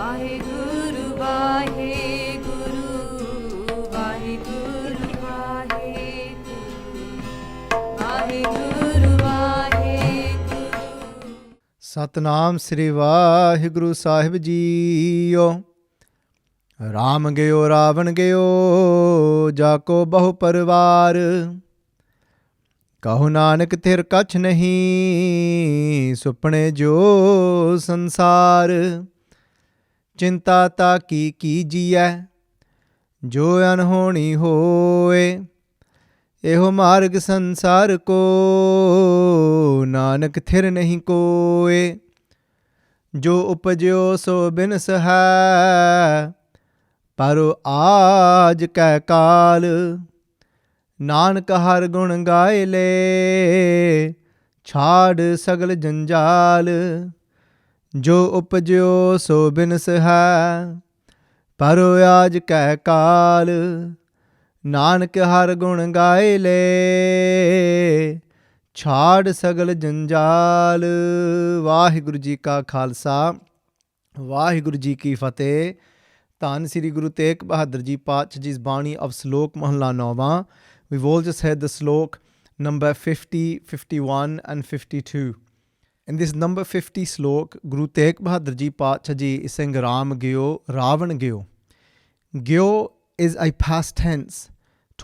ਵਾਹਿਗੁਰੂ ਵਾਹਿਗੁਰੂ ਵਾਹਿਗੁਰੂ ਵਾਹਿਗੁਰੂ ਵਾਹਿਗੁਰੂ ਵਾਹਿਗੁਰੂ। ਸਤਨਾਮ ਸ੍ਰੀ ਵਾਹਿਗੁਰੂ ਸਾਹਿਬ JIO. Ram ਗਇਓ ਰਾਵਣ ਗਇਓ, ਜਾਕੋ ਬਹੁ ਪਰਵਾਰ। ਕਹੂ ਨਾਨਕ ਥਿਰ ਕਛ ਨਹੀਂ, ਸੁਪਨੇ ਜੋ ਸੰਸਾਰ। ਚਿੰਤਾ ਤਾ ਕੀ ਕੀਜੀਐ, ਜੋ ਅਨਹੋਣੀ ਹੋਏ। ਇਹੋ ਮਾਰਗ ਸੰਸਾਰ ਕੋ, ਨਾਨਕ ਥਿਰ ਨਹੀਂ ਕੋਏ। ਜੋ ਉਪਜਿਓ ਸੋ ਬਿਨਸ ਹੈ, ਪਰ ਆਜ ਕੈ ਕਾਲ। ਨਾਨਕ ਹਰ ਗੁਣ ਗਾਏ ਲੈ, ਛਾੜ ਸਗਲ ਜੰਜਾਲ। ਜੋ ਉਪਜਿਓ ਸੋ ਬਿਨਸ ਹੈ, ਪਰ ਆਜ ਕੈ ਕਾਲ। ਨਾਨਕ ਹਰ ਗੁਣ ਗਾਏ ਲੈ, ਛਾੜ ਸਗਲ ਜੰਜਾਲ। ਵਾਹਿਗੁਰੂ ਜੀ ਕਾ ਖਾਲਸਾ, ਵਾਹਿਗੁਰੂ ਜੀ ਕੀ ਫਤਿਹ। ਧੰਨ ਸ੍ਰੀ ਗੁਰੂ ਤੇਗ ਬਹਾਦਰ ਜੀ ਪਾਤਸ਼ਾਹ Ji's Bani of Salok Mahalla 9. We've all just heard the slok number 50, 51 and 52. In this number 50 slok, Guru Tegh Bahadur Ji Paatshah Ji is saying Raam Geio, Raavan Geio. Geio is a past tense,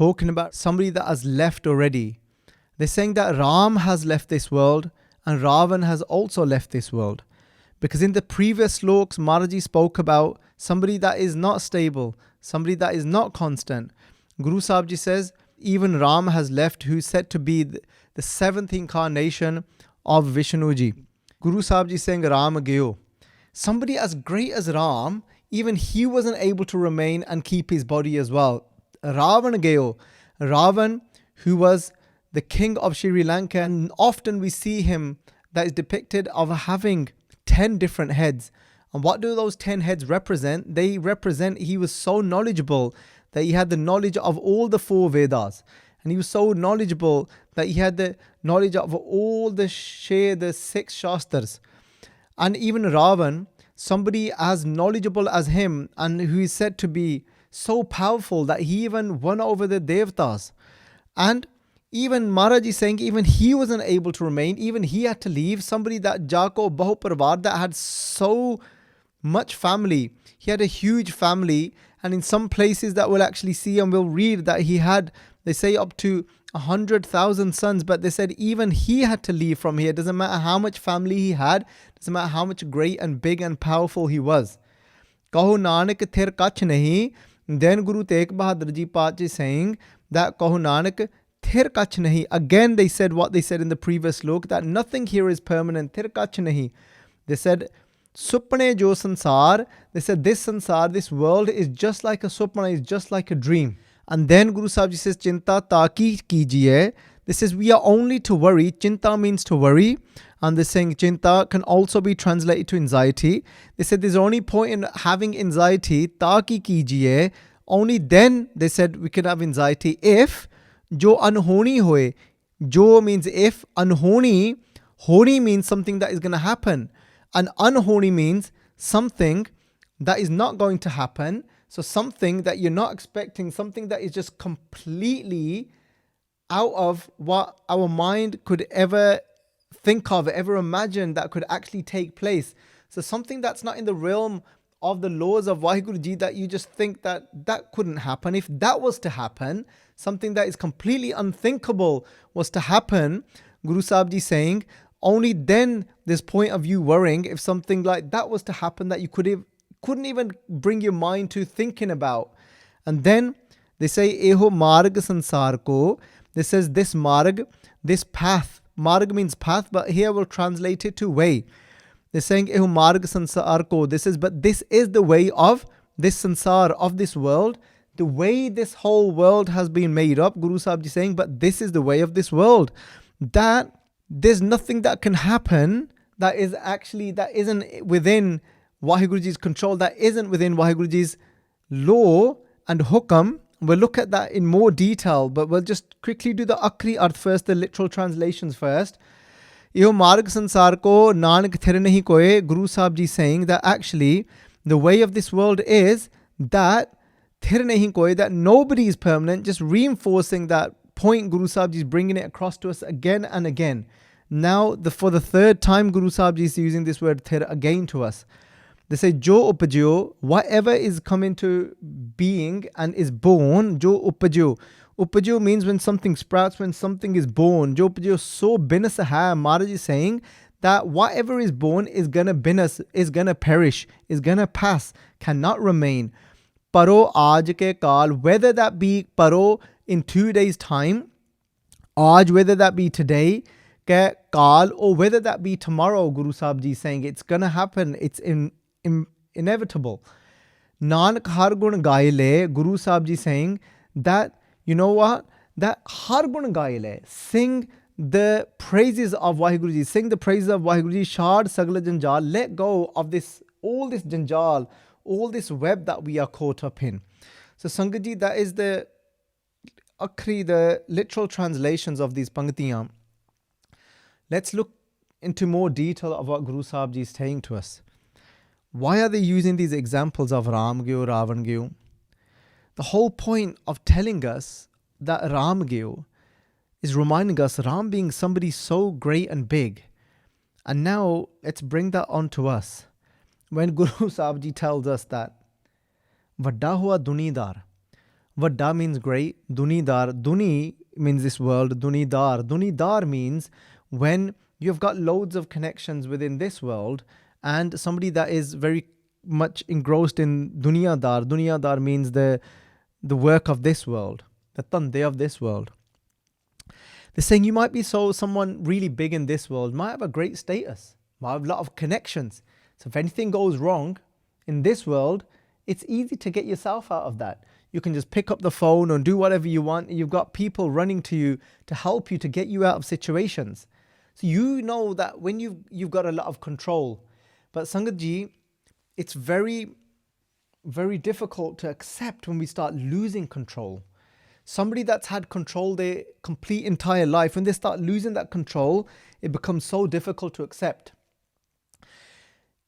talking about somebody that has left already. They're saying that Ram has left this world and Raavan has also left this world. Because in the previous sloks, Maharaji spoke about somebody that is not stable, somebody that is not constant. Guru Sahib Ji says, even Ram has left, who is said to be the seventh incarnation of Vishnu Ji. Guru Sahib Ji saying Raam Geio. Somebody as great as Ram, even he wasn't able to remain and keep his body as well. Raavan Geio. Raavan, who was the king of Sri Lanka, and often we see him that is depicted of having 10 different heads. And what do those 10 heads represent? They represent he was so knowledgeable that he had the knowledge of all the 4 Vedas. And he was so knowledgeable that he had the knowledge of all the 6 Shastras. And even Raavan, somebody as knowledgeable as him and who is said to be so powerful that he even won over the Devtas. And even Maharaj is saying even he wasn't able to remain, even he had to leave. Somebody that Jako Bahu Parvaar, that had so much family. He had a huge family, and in some places that we'll actually see and we'll read that he had, they say, up to 100,000 sons, but they said even he had to leave from here. Doesn't matter how much family he had, doesn't matter how much great and big and powerful he was. Kahu Nanak thir kachh nahi. Then Guru Tegh Bahadur Ji Paatshah is saying that Kahu Nanak thir kachh nahi. Again they said what they said in the previous slok, that nothing here is permanent. Thir kachh nahi. They said supne jo sansaar. They said this sansar, this world is just like a supna, is just like a dream. And then Guru Sahib Ji says Chinta ta ki kijiye. This says we are only to worry. Chinta means to worry. And they're saying Chinta can also be translated to anxiety. They said there's only point in having anxiety, ta ki kijiye. Only then they said we can have anxiety if jo anhoni hoye. Jo means if, anhoni, honi means something that is going to happen. And unhoni means something that is not going to happen. So something that you're not expecting, something that is just completely out of what our mind could ever think of, ever imagine that could actually take place. So something that's not in the realm of the laws of Vaheguru Ji, that you just think that that couldn't happen. If that was to happen, something that is completely unthinkable was to happen, Guru Sahib Ji saying, only then this point of you worrying if something like that was to happen that you couldn't even bring your mind to thinking about. And then they say eho marg sansaar ko. This says this marg, this path. Marg means path, but here we'll translate it to way. They're saying eho marg sansaar ko. This is, but this is the way of this sansar, of this world. The way this whole world has been made up, Guru Sahib Ji saying, but this is the way of this world. That there's nothing that can happen that is actually, that isn't within Vaheguru Ji's control, that isn't within Vaheguru Ji's law and hukam. We'll look at that in more detail, but we'll just quickly do the akri arth first, the literal translations first. Yo marg sansar ko nanak thir nahi koye. Guru Sahib Ji saying that actually The way of this world is that thir nahi koi, that nobody is permanent, just reinforcing that point Guru Sahib Ji is bringing it across to us again and again. Now, for the third time, Guru Sahib Ji is using this word thir again to us. They say, Jo upjio, whatever is come into being and is born, Jo upjio. Upjio means when something sprouts, when something is born. Jo upjio so binas hai, Maharaj is saying that whatever is born is gonna binas, is gonna perish, is gonna pass, cannot remain. Paro aaj ke kaal, whether that be paro in 2 days' time, aaj, whether that be today, ke kaal, or whether that be tomorrow, Guru Sahib Ji is saying it's gonna happen, it's inevitable. Nanak har gun gaye le, Guru Sahib Ji saying that, you know what, that har gun gaye le, sing the praises of Waheguru Ji, sing the praises of Waheguru Ji, shad sagla janjal, let go of this, all this janjal, all this web that we are caught up in. So Sangat Ji, that is the akhri, the literal translations of these pangtiyan. Let's look into more detail of what Guru Sahib Ji is saying to us. Why are they using these examples of Raam Geio, Raavan Geio? The whole point of telling us that Raam Geio is reminding us Ram being somebody so great and big. And now let's bring that on to us. When Guru Sahib Ji tells us that Vadda hua dunidar. Vadda means great, dunidar. Duni means this world, dunidar. Dunidar means when you've got loads of connections within this world and somebody that is very much engrossed in duniyadar. Duniyadar means the work of this world, the tande of this world. They're saying you might be someone really big in this world, might have a great status, might have a lot of connections. So if anything goes wrong in this world, it's easy to get yourself out of that. You can just pick up the phone and do whatever you want. You've got people running to you to help you, to get you out of situations. So you know that when you've got a lot of control. But Sangat Ji, it's very, very difficult to accept when we start losing control. Somebody that's had control their complete entire life, when they start losing that control, it becomes so difficult to accept.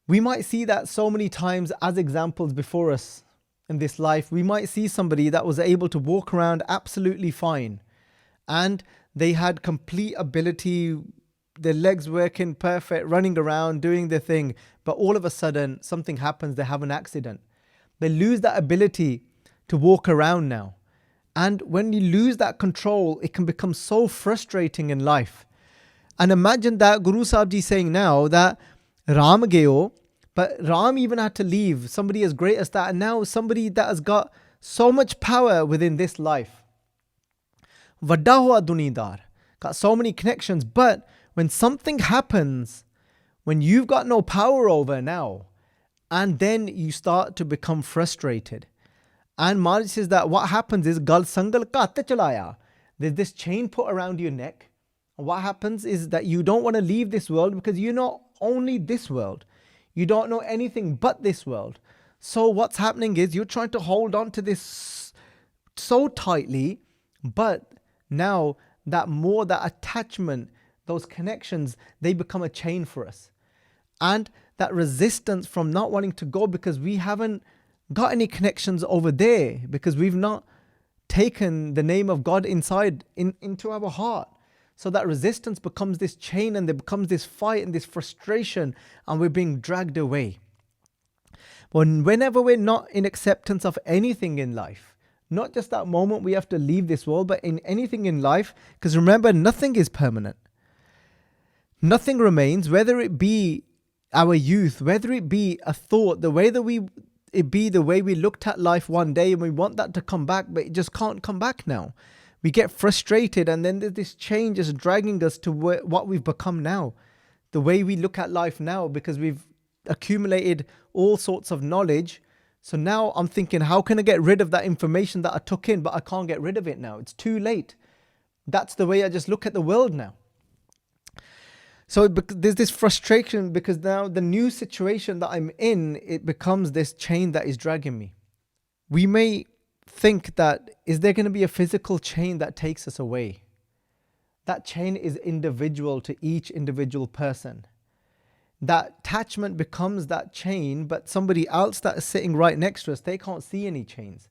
We might see that so many times as examples before us in this life. We might see somebody that was able to walk around absolutely fine and they had complete ability, their legs working perfect, running around, doing their thing. But all of a sudden, something happens, they have an accident. They lose that ability to walk around now. And when you lose that control, it can become so frustrating in life. And imagine that Guru Sahib Ji saying now that Raam Geio, but Ram even had to leave, somebody as great as that, and now somebody that has got so much power within this life. Vadda hua dunidar, got so many connections, but when something happens, when you've got no power over now, and then you start to become frustrated. And Maharaj says that what happens is gal sangal kachh chalaya. There's this chain put around your neck. And what happens is that you don't want to leave this world because you know only this world. You don't know anything but this world. So what's happening is you're trying to hold on to this so tightly, but now that attachment, those connections, they become a chain for us. And that resistance from not wanting to go because we haven't got any connections over there, because we've not taken the name of God inside into our heart. So that resistance becomes this chain and there becomes this fight and this frustration and we're being dragged away. But whenever we're not in acceptance of anything in life, not just that moment we have to leave this world, but in anything in life, because remember, nothing is permanent. Nothing remains, whether it be our youth, whether it be a thought, the way that it be the way we looked at life one day and we want that to come back, but it just can't come back now. We get frustrated and then there's this change is dragging us to what we've become now. The way we look at life now, because we've accumulated all sorts of knowledge. So now I'm thinking, how can I get rid of that information that I took in, but I can't get rid of it now. It's too late. That's the way I just look at the world now. So there's this frustration because now the new situation that I'm in, it becomes this chain that is dragging me. We may think that, is there going to be a physical chain that takes us away? That chain is individual to each individual person. that attachment becomes that chain, but somebody else that is sitting right next to us, they can't see any chains.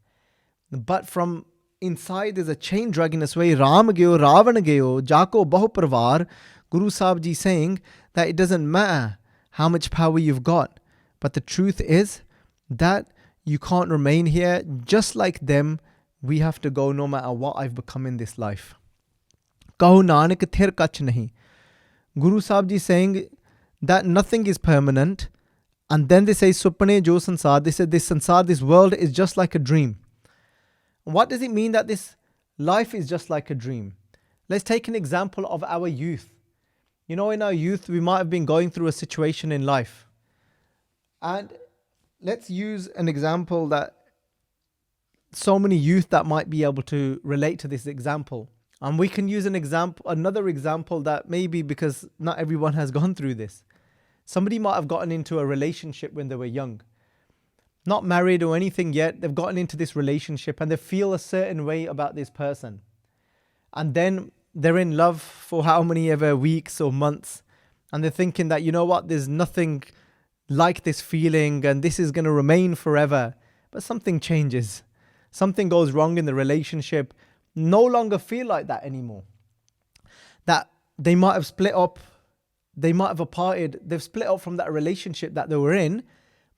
But from inside, there's a chain dragging us away. Raam Geio, Raavan Geio, Jako bahu parvaar. Guru Sahib Ji saying that it doesn't matter how much power you've got, but the truth is that you can't remain here. Just like them, we have to go no matter what I've become in this life. Kahu, naanak, thir, kachh, nehee. Guru Sahib Ji saying that nothing is permanent. And then they say, supne jo sansaar. They said this sansaar, this world is just like a dream. What does it mean that this life is just like a dream? Let's take an example of our youth. You know, in our youth, we might have been going through a situation in life. And let's use an example that so many youth that might be able to relate to this example. And we can use another example that maybe because not everyone has gone through this. Somebody might have gotten into a relationship when they were young. Not married or anything yet. They've gotten into this relationship and they feel a certain way about this person. And then they're in love for how many ever weeks or months. And they're thinking that, you know what, there's nothing like this feeling and this is going to remain forever. But something changes. Something goes wrong in the relationship. No longer feel like that anymore. That they might have split up. They might have parted. They've split up from that relationship that they were in.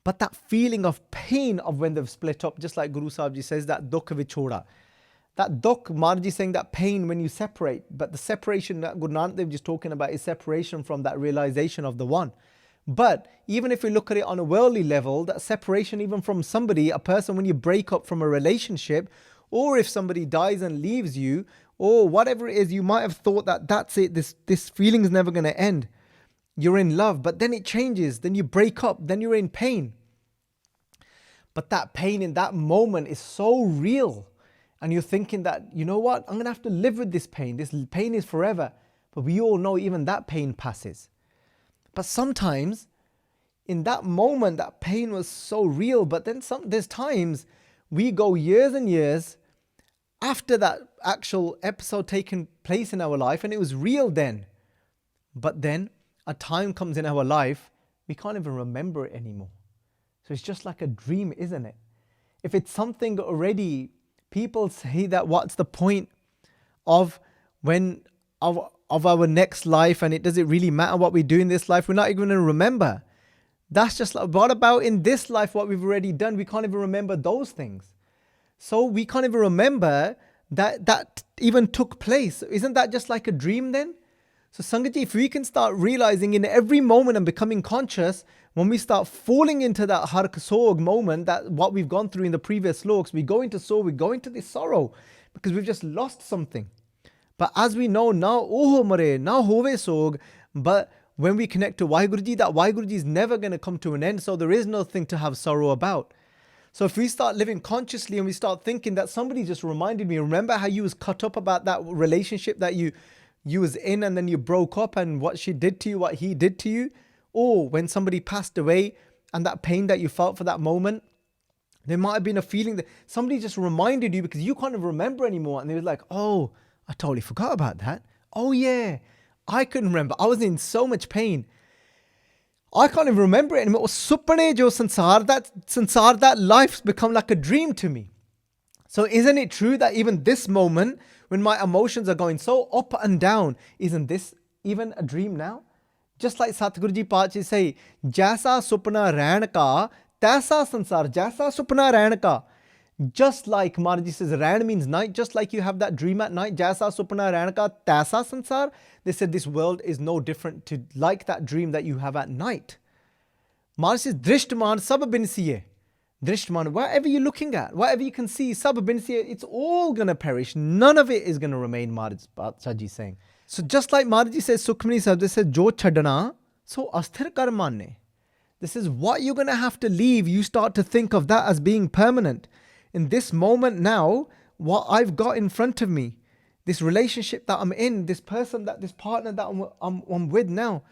But that feeling of pain of when they've split up, just like Guru Sahib Ji says, that dukh vichoda. That dukh, Maharaj Ji saying that pain when you separate. But the separation that Guru Nanak Dev Ji is talking about is separation from that realization of the one. But even if we look at it on a worldly level, that separation even from somebody, a person, when you break up from a relationship, or if somebody dies and leaves you, or whatever it is, you might have thought that that's it, this feeling is never going to end. You're in love, but then it changes. Then you break up, then you're in pain. But that pain in that moment is so real. And you're thinking that, you know what, I'm going to have to live with this pain. This pain is forever. But we all know even that pain passes. But sometimes, in that moment, that pain was so real. But then there's times we go years and years after that actual episode taking place in our life, and it was real then. But then a time comes in our life, we can't even remember it anymore. So it's just like a dream, isn't it? If it's something already, people say that what's the point of our next life, and does it really matter what we do in this life? We're not even going to remember. That's just like, what about in this life, what we've already done? We can't even remember those things. So we can't even remember that even took place. Isn't that just like a dream then? So Sangat Ji, if we can start realizing in every moment and becoming conscious, when we start falling into that har sog moment, that what we've gone through in the previous sloks, we go into sog, we go into this sorrow because we've just lost something. But as we know, now oho mare, now hove sog, but when we connect to Vaheguruji, that Vaheguruji is never going to come to an end, so there is nothing to have sorrow about. So if we start living consciously and we start thinking that somebody just reminded me, remember how you was cut up about that relationship that you was in and then you broke up and what she did to you, what he did to you? Or when somebody passed away and that pain that you felt for that moment, there might have been a feeling that somebody just reminded you because you can't even remember anymore. And they were like, oh, I totally forgot about that. Oh yeah, I couldn't remember. I was in so much pain. I can't even remember it anymore. Supne jo sansaar, that life's become like a dream to me. So isn't it true that even this moment, when my emotions are going so up and down, isn't this even a dream now? Just like Satguru Ji Paatshah say, Jaisa supna rehn ka, taisa sansar, jaisa supna rehn ka. Just like Maharaj Ji says, rehn means night, just like you have that dream at night, jaisa supna rehn ka, taisa sansar. They said this world is no different to like that dream that you have at night. Maharaj says, Drishtman sab binsiye. Drishtman, whatever you're looking at, whatever you can see, sab binsiye, it's all going to perish. None of it is going to remain, Maharaj Ji saying. So just like Maharaj Ji says, Sukhmani Sahib, they said, Jo chadana, so asthir kar manne. This is what you're going to have to leave. You start to think of that as being permanent. In this moment now, what I've got in front of me, this relationship that I'm in, this person, this partner that I'm with now,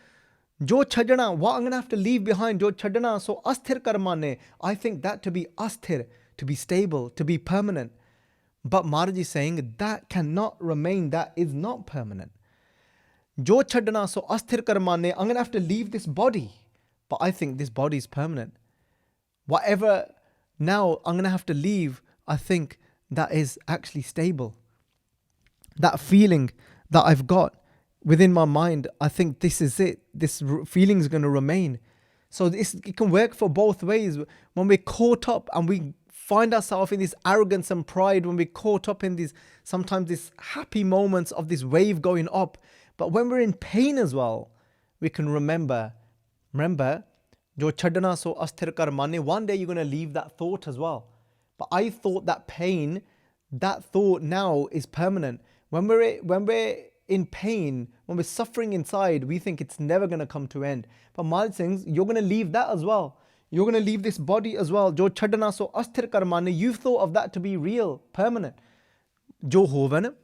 Jo chadana, what I'm going to have to leave behind, Jo chadana, so asthir kar manne. I think that to be asthir, to be stable, to be permanent. But Maharaj is saying that cannot remain, that is not permanent. Jo chadana, so asthir kar manne, I'm going to have to leave this body. but I think this body is permanent. Whatever now I'm going to have to leave, I think that is actually stable. That feeling that I've got within my mind, I think this is it. This feeling is going to remain. So it can work for both ways. When we're caught up and we find ourselves in this arrogance and pride, when we're caught up in these, sometimes these happy moments of this wave going up. But when we're in pain as well, we can remember, jo chadna so asthir kar mane, one day you're going to leave that thought as well. But I thought that pain, that thought now is permanent. When we're in pain, when we're suffering inside, we think it's never going to come to end. But Maharaj Singh, you're going to leave that as well. You're going to leave this body as well. Jo chadna so asthir kar mane, you've thought of that to be real, permanent. Jo hovan,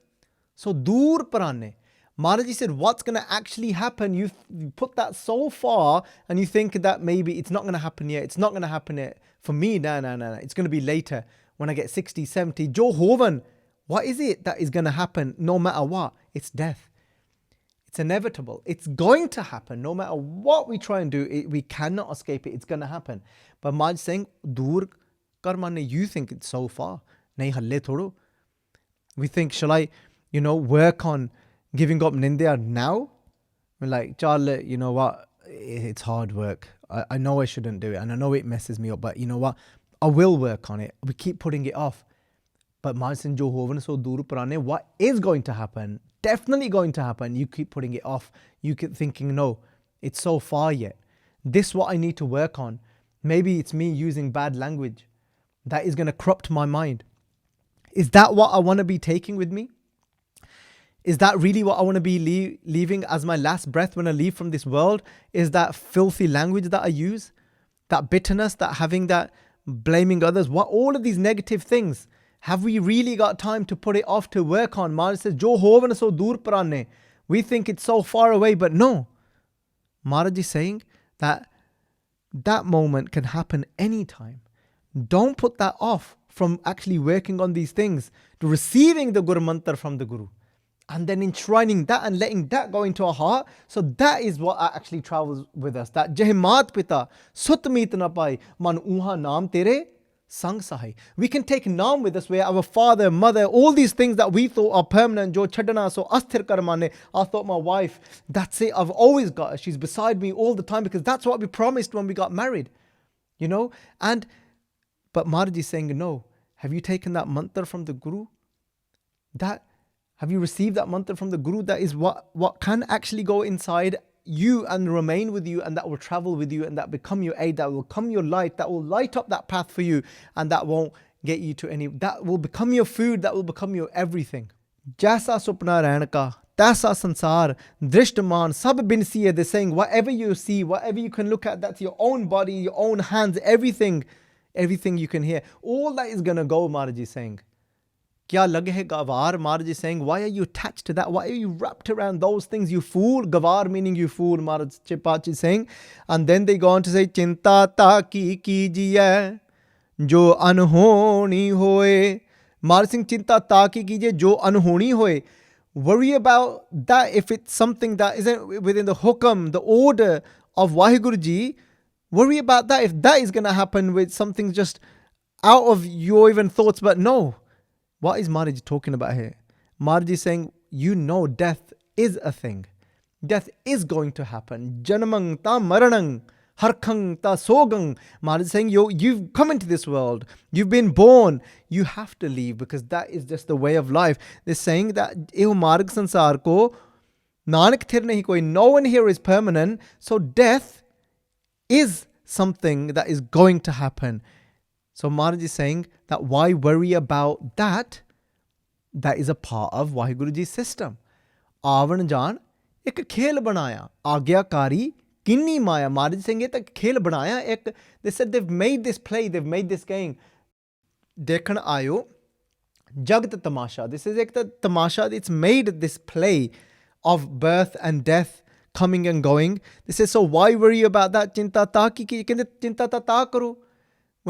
so dur parane. Maharaji said, what's going to actually happen? You put that so far and you think that maybe it's not going to happen yet. It's not going to happen yet. For me, no. It's going to be later when I get 60, 70. Jo hovan, what is it that is going to happen no matter what? It's death. It's inevitable. It's going to happen no matter what we try and do. We cannot escape it. It's going to happen. But Maharaj is saying, dur kar mane, you think it's so far. Nahi halle thodo. We think, shall I, work on giving up Nindya now? We're like, Charlie, you know what? It's hard work. I know I shouldn't do it. And I know it messes me up. But you know what? I will work on it. We keep putting it off. But Maharaj Singh jo hovan so dur parane, what is going to happen? Definitely going to happen. You keep putting it off. You keep thinking, no, it's so far yet. This is what I need to work on. Maybe it's me using bad language. That is going to corrupt my mind. Is that what I want to be taking with me? Is that really what I want to be leaving as my last breath when I leave from this world? Is that filthy language that I use? That bitterness, that having that blaming others? What all of these negative things? Have we really got time to put it off to work on? Maharaj says, Jo hovan so dur parane. We think it's so far away, but no. Maharaj is saying that that moment can happen anytime. Don't put that off from actually working on these things, to receiving the Guru Mantra from the Guru, and then enshrining that and letting that go into our heart. So that is what actually travels with us. That Jehimat Pita, Sut Meet Na Pai, Man Uha Naam Tere, Sang Sahai. We can take Naam with us, where our father, mother, all these things that we thought are permanent, Jo Chadana, so Asthir Karmane, I thought my wife, that's it, I've always got her. She's beside me all the time, because that's what we promised when we got married. But Maharaj is saying, no. Have you taken that mantra from the Guru? Have you received that mantra from the Guru? That is what can actually go inside you and remain with you, and that will travel with you, and that become your aid, that will become your light, that will light up that path for you, and that won't get you to any, that will become your food, that will become your everything. Jaisa supna rehn ka, taisa sansaar, drishtaman, sab binsiye. They're saying whatever you see, whatever you can look at, that's your own body, your own hands, everything you can hear. All that is going to go, Maharaj is saying. Kya lage hai gawar? Maharaj is saying, why are you attached to that? Why are you wrapped around those things? You fool. Gawar meaning you fool, Maharaj Chipach is saying. And then they go on to say, Chinta ta ki kijiye, jo anhoni hoye. Maharaj Singh, Chinta ta ki kijiye, jo anhoni hoye. Worry about that if it's something that isn't within the hukam, the order of Waheguru Ji. Worry about that if that is going to happen with something just out of your even thoughts. But no. What is Maharaj talking about here? Maharaj is saying, death is a thing. Death is going to happen. Janamang ta maranang, harkhang ta sogang. Maharaj is saying, you've come into this world. You've been born. You have to leave, because that is just the way of life. They're saying that eho marg sansar ko, naanak thir nahi koi. No one here is permanent. So death is something that is going to happen. So Maharaj is saying that why worry about that? That is a part of Waheguru Ji's system. Raavan Jan ek khel banaya. Agyakari kinni maya. Maharaj is saying ek khel banaya. They said they've made this play, they've made this game. Dekhan ayo jagat tamasha. This is ek tamasha. It's made this play of birth and death, coming and going. They say, so why worry about that? Chinta ta ki chinta ta karo.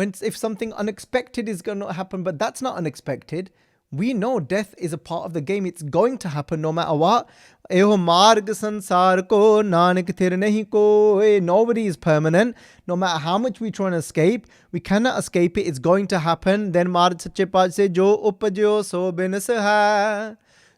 If something unexpected is going to happen, but that's not unexpected. We know death is a part of the game. It's going to happen no matter what. Eho marg sansaar ko, naanak thir nehee ko. Nobody is permanent. No matter how much we try to escape, we cannot escape it. It's going to happen. Then Maharaj Sache Paatshah say, Jo upjio so binas hai.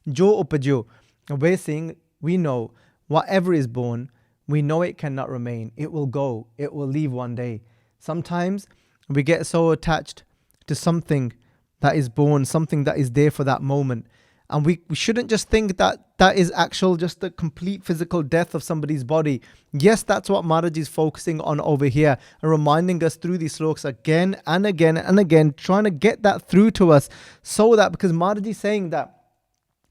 Jo upjio. We're saying, we know whatever is born, we know it cannot remain. It will go. It will leave one day. Sometimes we get so attached to something that is born, something that is there for that moment. And we shouldn't just think that that is actual, just the complete physical death of somebody's body. Yes, that's what Maharaj is focusing on over here and reminding us through these sloks again and again and again, trying to get that through to us so that, because Maharaj is saying that,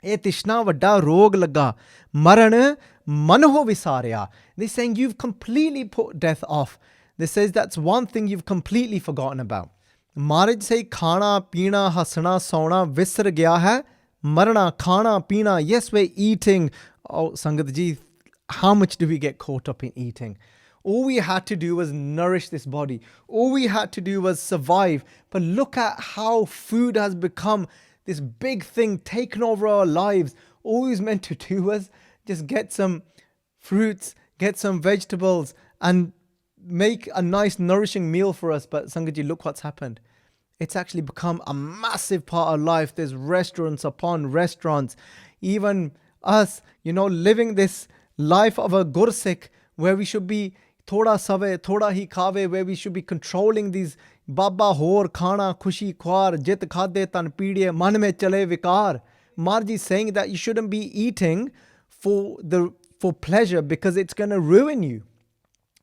"Eh tishna vadda rog laga, maran man ho visarya." They're saying you've completely put death off. They says that's one thing you've completely forgotten about. Maharaj say khana, peena, hasna, sona visar gaya hai. Marana, khana, peena. Yes, we're eating. Oh, Sangat ji, how much do we get caught up in eating? All we had to do was nourish this body. All we had to do was survive. But look at how food has become this big thing taken over our lives. All we was meant to do was just get some fruits, get some vegetables, and make a nice nourishing meal for us. But Sangat ji, look what's happened. It's actually become a massive part of life. There's restaurants upon restaurants. Even us, living this life of a gursikh where we should be thoda save, thoda hi khave, where we should be controlling these baba hor khana khushi khwar jit khade tan pidiye man mein chale vikar. Maharaj is saying that you shouldn't be eating for pleasure because it's going to ruin you.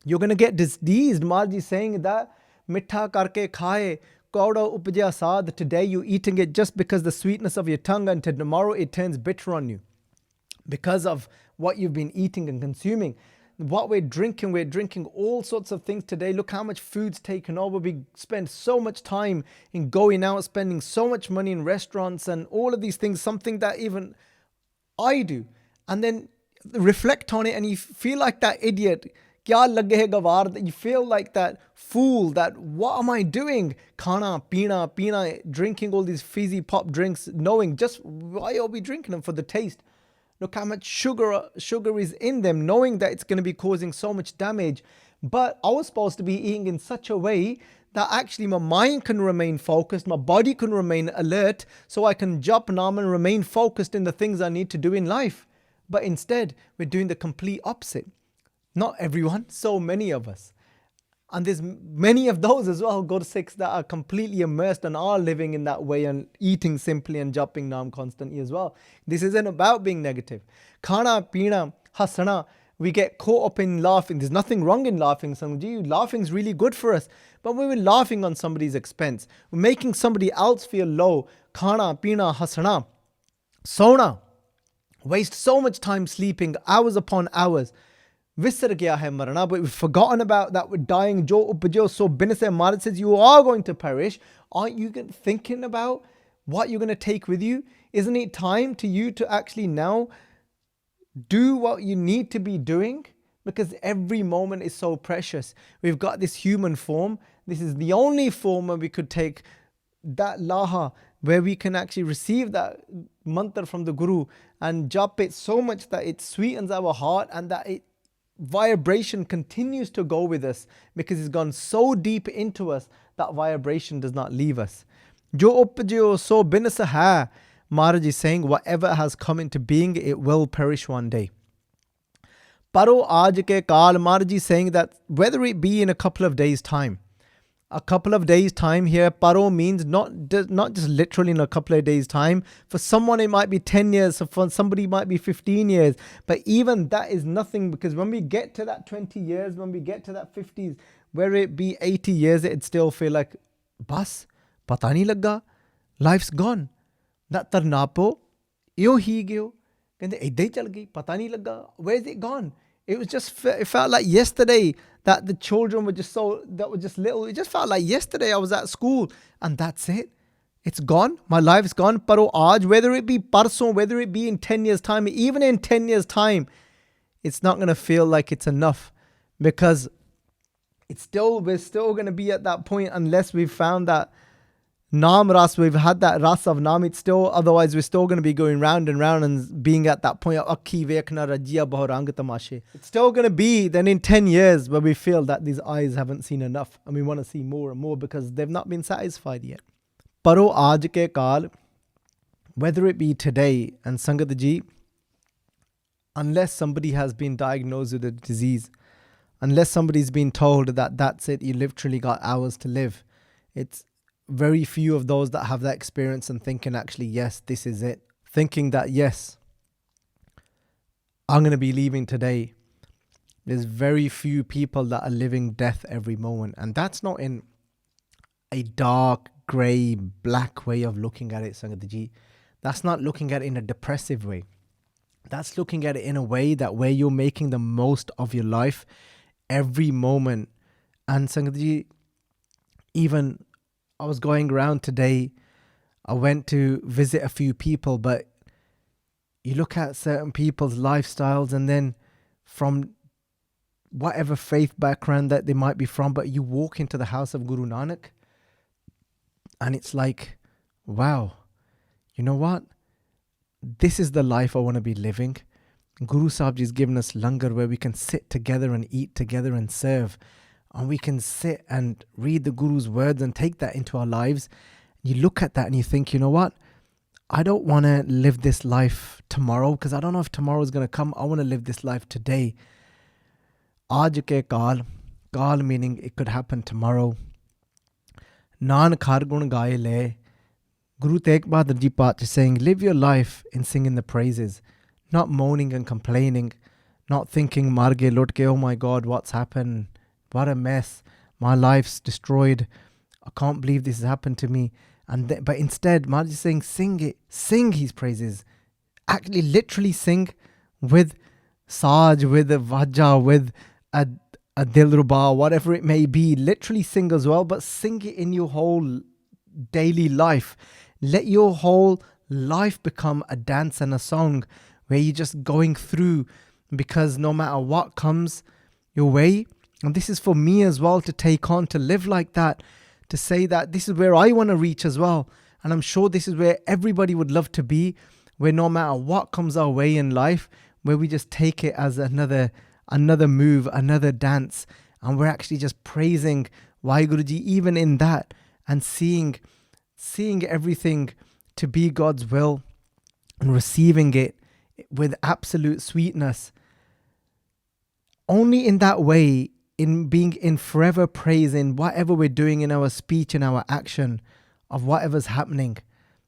You're going to get diseased. Maharaj is saying that mitha karke khaye kauda upjia saad. Today you're eating it just because the sweetness of your tongue, and tomorrow it turns bitter on you because of what you've been eating and consuming. What we're drinking all sorts of things today. Look how much food's taken over. We spend so much time in going out, spending so much money in restaurants and all of these things, something that even I do. And then reflect on it and you feel like that idiot. Kya lage hai gawar, that you feel like that fool, that what am I doing? Khana, peena, drinking all these fizzy pop drinks, knowing just why are we drinking them? For the taste. Look how much sugar is in them, knowing that it's going to be causing so much damage. But I was supposed to be eating in such a way that actually my mind can remain focused, my body can remain alert, so I can jap naam and remain focused in the things I need to do in life. But instead, we're doing the complete opposite. Not everyone, so many of us. And there's many of those as well, Gursikhs, that are completely immersed and are living in that way and eating simply and jumping naam constantly as well. This isn't about being negative. Khana, peena, hasana, we get caught up in laughing. There's nothing wrong in laughing, Sangji. Laughing is really good for us. But when we're laughing on somebody's expense, we're making somebody else feel low. Khana, peena, hasana, sona. Waste so much time sleeping, hours upon hours. Visar gaya hai marana, but we've forgotten about that. We're dying. Jo upjio so binas hai. Maharaj says you are going to perish. Aren't you thinking about what you're going to take with you? Isn't it time to you to actually now do what you need to be doing? Because every moment is so precious. We've got this human form. This is the only form where we could take that laha, where we can actually receive that mantra from the Guru and jap it so much that it sweetens our heart and that it vibration continues to go with us because it's gone so deep into us that vibration does not leave us. Jo upjio so binas hai. Maharaj is saying whatever has come into being, it will perish one day. Paro aaj ke kaal, Maharaj is saying that whether it be in a couple of days' time, a couple of days' time here, paro means not just literally in a couple of days' time. For someone it might be 10 years, for somebody it might be 15 years. But even that is nothing, because when we get to that 20 years, when we get to that 50s, where it be 80 years, it'd still feel like, bas, pata nahi lagga, life's gone. That tarnapo, yo hi gyo, kende idda hi chal gayi, pata nahi lagga, where's it gone? It was just, it felt like yesterday that the children were just little. It just felt like yesterday I was at school and that's it. It's gone. My life's gone. Paro aaj, whether it be parson, whether it be in 10 years time, even in 10 years time, it's not going to feel like it's enough because we're still going to be at that point unless we've found that Naam Ras, we've had that Ras of Naam. It's still, otherwise we're still going to be going round and round and being at that point of Akhi Vekhna Rajia Bahurang Tamashe. It's still going to be then in 10 years where we feel that these eyes haven't seen enough and we want to see more and more because they've not been satisfied yet. Paro aaj ke kaal, whether it be today and Sangat ji, unless somebody has been diagnosed with a disease, unless somebody's been told that that's it, you literally got hours to live, it's very few of those that have that experience and thinking actually, yes, this is it. Thinking that, yes, I'm going to be leaving today. There's very few people that are living death every moment. And that's not in a dark, grey, black way of looking at it, Sangatji. That's not looking at it in a depressive way. That's looking at it in a way that where you're making the most of your life every moment. And Sangatji, even I was going around today, I went to visit a few people, but you look at certain people's lifestyles and then from whatever faith background that they might be from, but you walk into the house of Guru Nanak and it's like, wow, you know what? This is the life I want to be living. Guru Sahib Ji's given us langar where we can sit together and eat together and serve. And we can sit and read the Guru's words and take that into our lives. You look at that and you think, you know what? I don't want to live this life tomorrow because I don't know if tomorrow is going to come. I want to live this life today. Aaj ke kaal meaning it could happen tomorrow. Nanak har gun gaye le. Guru Tegh Bahadur Ji Paat is saying, live your life in singing the praises, not moaning and complaining, not thinking, marge lutke, oh my God, what's happened? What a mess. My life's destroyed. I can't believe this has happened to me. But instead, Maharaj is saying, sing it. Sing his praises. Actually, literally sing with Saj, with a Vajja, with a Dilruba, whatever it may be. Literally sing as well, but sing it in your whole daily life. Let your whole life become a dance and a song where you're just going through, because no matter what comes your way, and this is for me as well to take on, to live like that, to say that this is where I want to reach as well. And I'm sure this is where everybody would love to be, where no matter what comes our way in life, where we just take it as another move, another dance. And we're actually just praising Waheguruji even in that and seeing everything to be God's will and receiving it with absolute sweetness. Only in that way, in being in forever praise in whatever we're doing in our speech and our action of whatever's happening,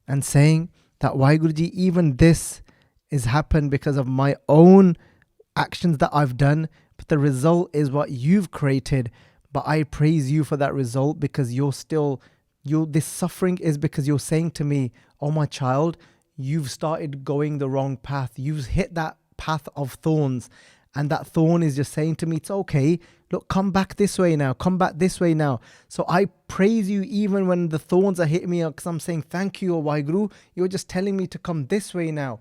and saying that Waheguruji, even this is happened because of my own actions that I've done, but the result is what you've created. But I praise you for that result because this suffering is because you're saying to me, oh my child, you've started going the wrong path. You've hit that path of thorns. And that thorn is just saying to me, it's okay. Look, come back this way now. Come back this way now. So I praise you even when the thorns are hitting me, because I'm saying, thank you, O Waheguru. You're just telling me to come this way now.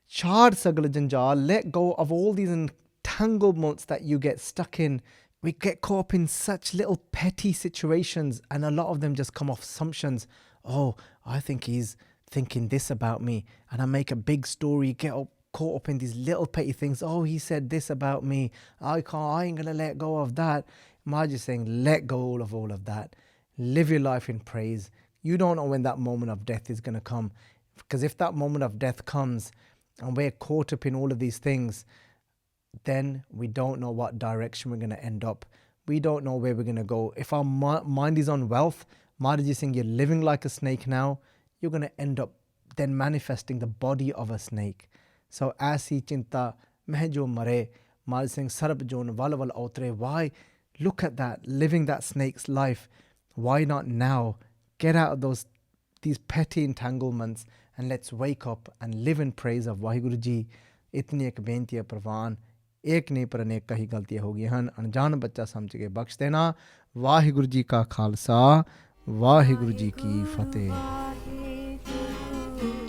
Chad Sagal Janjal, let go of all these entanglements that you get stuck in. We get caught up in such little petty situations, and a lot of them just come off assumptions. Oh, I think he's thinking this about me. And I make a big story, caught up in these little petty things. Oh, he said this about me. I ain't gonna let go of that. Maharaj is saying, let go of all of that. Live your life in praise. You don't know when that moment of death is gonna come. Because if that moment of death comes and we're caught up in all of these things, then we don't know what direction we're gonna end up. We don't know where we're gonna go. If our mind is on wealth, Maharaj is saying, you're living like a snake now, you're gonna end up then manifesting the body of a snake. So aisi Chinta meh jo mare, Maharaj saying sarab jon wal wal outre. Why? Look at that, living that snake's life. Why not now? Get out of these petty entanglements and let's wake up and live in praise of Waheguru Ji. Itni ek benti hai parvan, ek nahi par anek kahi galtiyan ho gayi han. Anjaan bachcha samjh ke bakhsh dena. Waheguru Ji ka khalsa, Waheguru Ji ki fateh.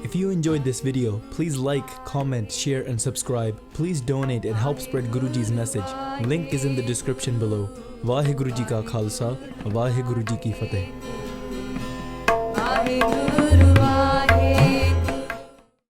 If you enjoyed this video, please like, comment, share and subscribe. Please donate and help spread Guruji's message. Link is in the description below. Waheguru Ji ka Khalsa, Waheguru Ji ki Fateh. Waheguru